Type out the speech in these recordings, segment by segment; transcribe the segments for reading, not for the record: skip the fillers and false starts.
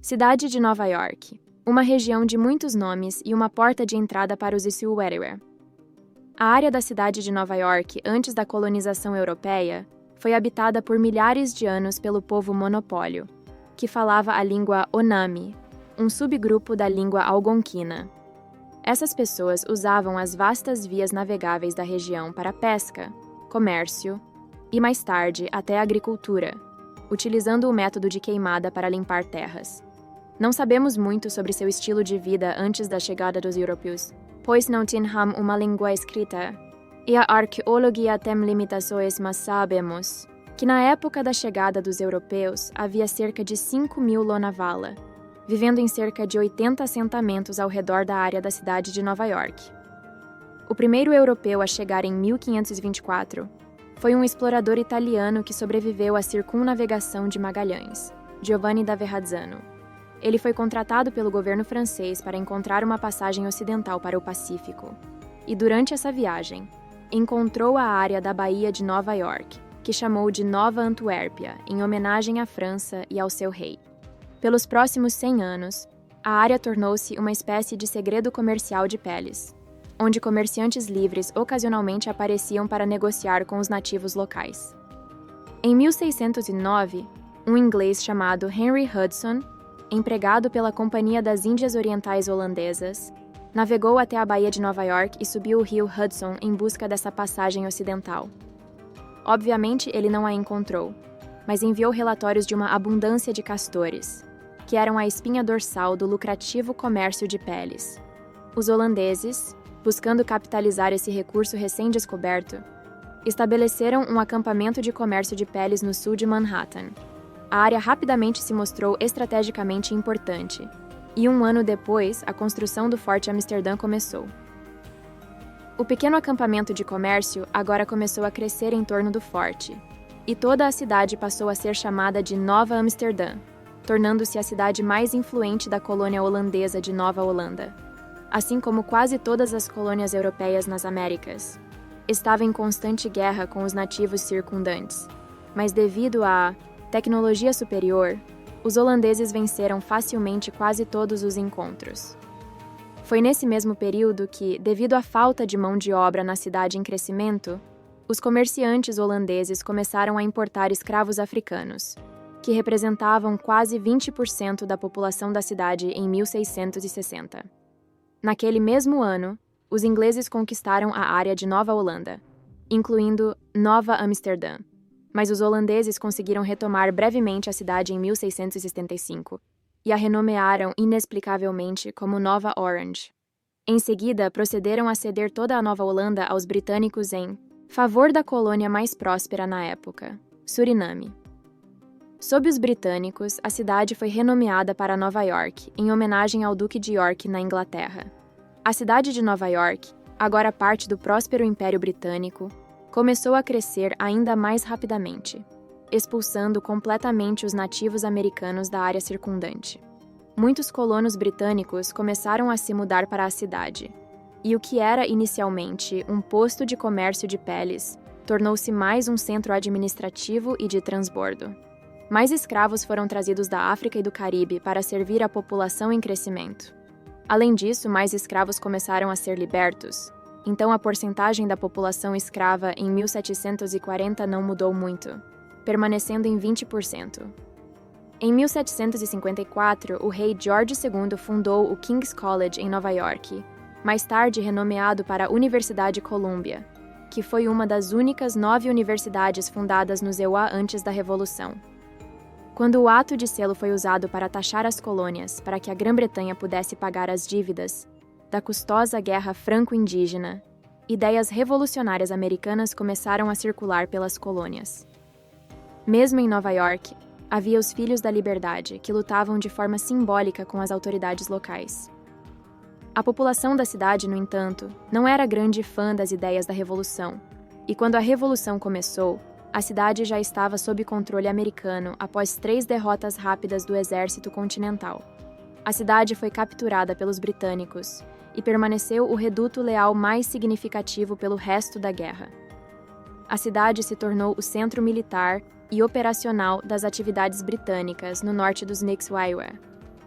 Cidade de Nova York, uma região de muitos nomes e uma porta de entrada para os Issuewerer. A área da cidade de Nova York, antes da colonização europeia, foi habitada por milhares de anos pelo povo monopólio, que falava a língua Onami, um subgrupo da língua algonquina. Essas pessoas usavam as vastas vias navegáveis da região para pesca, comércio e, mais tarde, até a agricultura, utilizando o método de queimada para limpar terras. Não sabemos muito sobre seu estilo de vida antes da chegada dos europeus, pois não tinham uma língua escrita. E a arqueologia tem limitações, mas sabemos que na época da chegada dos europeus havia cerca de 5.000 Lonavala, vivendo em cerca de 80 assentamentos ao redor da área da cidade de Nova York. O primeiro europeu a chegar em 1524 foi um explorador italiano que sobreviveu à circunnavegação de Magalhães, Giovanni da Verrazzano. Ele foi contratado pelo governo francês para encontrar uma passagem ocidental para o Pacífico. E durante essa viagem, encontrou a área da Baía de Nova York, que chamou de Nova Antuérpia, em homenagem à França e ao seu rei. Pelos próximos 100 anos, a área tornou-se uma espécie de segredo comercial de peles, onde comerciantes livres ocasionalmente apareciam para negociar com os nativos locais. Em 1609, um inglês chamado Henry Hudson, empregado pela Companhia das Índias Orientais Holandesas, navegou até a Baía de Nova York e subiu o rio Hudson em busca dessa passagem ocidental. Obviamente, ele não a encontrou, mas enviou relatórios de uma abundância de castores, que eram a espinha dorsal do lucrativo comércio de peles. Os holandeses, buscando capitalizar esse recurso recém-descoberto, estabeleceram um acampamento de comércio de peles no sul de Manhattan. A área rapidamente se mostrou estrategicamente importante, e um ano depois, a construção do Forte Amsterdã começou. O pequeno acampamento de comércio agora começou a crescer em torno do forte, e toda a cidade passou a ser chamada de Nova Amsterdã, tornando-se a cidade mais influente da colônia holandesa de Nova Holanda. Assim como quase todas as colônias europeias nas Américas, estava em constante guerra com os nativos circundantes, mas devido à tecnologia superior, os holandeses venceram facilmente quase todos os encontros. Foi nesse mesmo período que, devido à falta de mão de obra na cidade em crescimento, os comerciantes holandeses começaram a importar escravos africanos, que representavam quase 20% da população da cidade em 1660. Naquele mesmo ano, os ingleses conquistaram a área de Nova Holanda, incluindo Nova Amsterdã. Mas os holandeses conseguiram retomar brevemente a cidade em 1675 e a renomearam inexplicavelmente como Nova Orange. Em seguida, procederam a ceder toda a Nova Holanda aos britânicos em favor da colônia mais próspera na época, Suriname. Sob os britânicos, a cidade foi renomeada para Nova York, em homenagem ao Duque de York, na Inglaterra. A cidade de Nova York, agora parte do próspero Império Britânico, começou a crescer ainda mais rapidamente, expulsando completamente os nativos americanos da área circundante. Muitos colonos britânicos começaram a se mudar para a cidade, e o que era inicialmente um posto de comércio de peles tornou-se mais um centro administrativo e de transbordo. Mais escravos foram trazidos da África e do Caribe para servir a população em crescimento. Além disso, mais escravos começaram a ser libertos. Então, a porcentagem da população escrava em 1740 não mudou muito, permanecendo em 20%. Em 1754, o rei George II fundou o King's College em Nova York, mais tarde renomeado para Universidade Columbia, que foi uma das únicas 9 universidades fundadas no EUA antes da Revolução. Quando o ato de selo foi usado para taxar as colônias para que a Grã-Bretanha pudesse pagar as dívidas da custosa guerra franco-indígena, ideias revolucionárias americanas começaram a circular pelas colônias. Mesmo em Nova York, havia os Filhos da Liberdade, que lutavam de forma simbólica com as autoridades locais. A população da cidade, no entanto, não era grande fã das ideias da Revolução, e quando a Revolução começou, a cidade já estava sob controle americano após 3 derrotas rápidas do exército continental. A cidade foi capturada pelos britânicos e permaneceu o reduto leal mais significativo pelo resto da guerra. A cidade se tornou o centro militar e operacional das atividades britânicas no norte dos Nixwiler.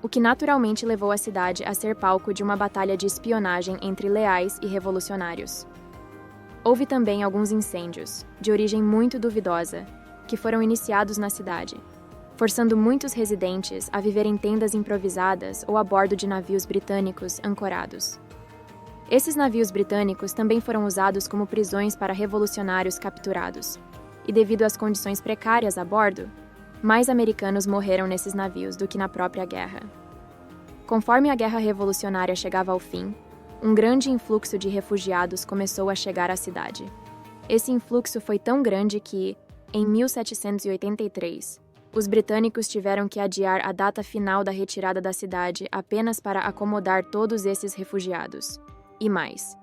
o que naturalmente levou a cidade a ser palco de uma batalha de espionagem entre leais e revolucionários. Houve também alguns incêndios, de origem muito duvidosa, que foram iniciados na cidade, forçando muitos residentes a viver em tendas improvisadas ou a bordo de navios britânicos ancorados. Esses navios britânicos também foram usados como prisões para revolucionários capturados, e devido às condições precárias a bordo, mais americanos morreram nesses navios do que na própria guerra. Conforme a guerra revolucionária chegava ao fim, um grande influxo de refugiados começou a chegar à cidade. Esse influxo foi tão grande que, em 1783, os britânicos tiveram que adiar a data final da retirada da cidade apenas para acomodar todos esses refugiados. E mais,